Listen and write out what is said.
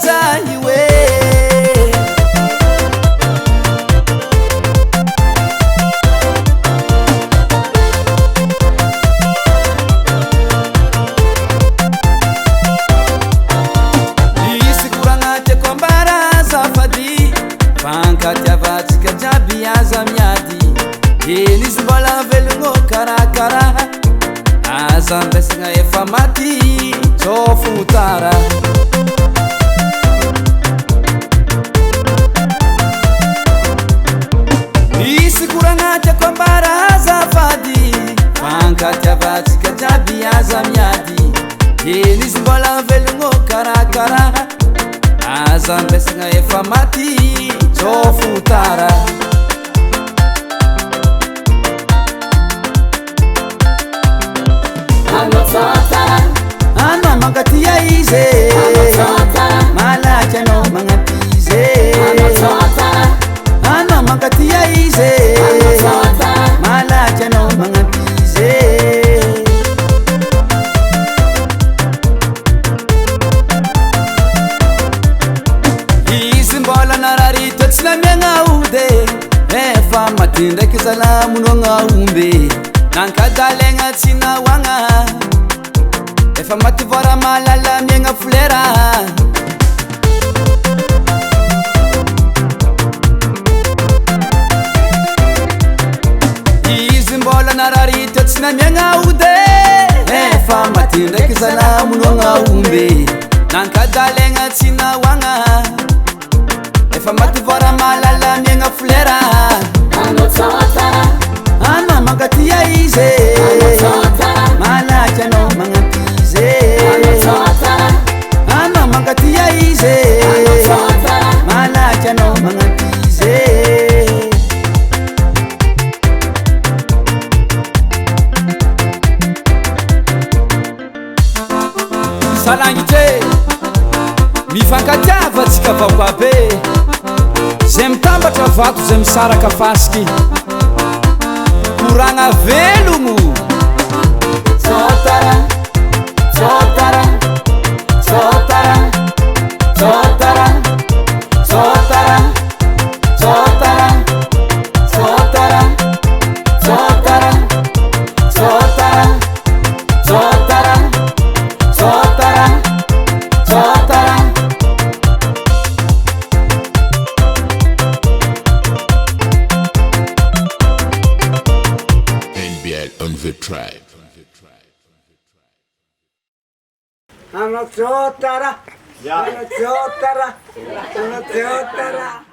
zaniwe isikurangate kombara zafadi fankati avatsika jaby aza miady enizy mbola velogno karakara aza mbesagna efa maty tsô fotara misy koragnaty akoambara azafady fankati avatsika jaby aza miady enizy mbola velogno karakara aza mbesagna efa maty tsô fotara ano mangatia ize malaky anao magnapize ano mangatia ize malaky anao magnapize izy mbola nararito tsy namiagna ode efa maty ndraiky zalamonoagna ombe nankadalegna tsy nahoagna efa maty vôra malala miagna folera izy mbola nararito tsy namiagna ode efa maty ndraiky zalamonoagna ombe nankadalegna tsy nahoagna efa maty vôra malala miagna folera ano mangatia ize malaky anao magnapize ano mangatia ize malaky anao magnapize salangitse mifankatiavatsika vaoabe zay mitambatra vato zay misaraka fasiky kuranga velumu sotara sotara sotara sotara sotara sotara sotara sotara sotara sotara sotara sotara on the tribe. Anototara, anototara, anototara.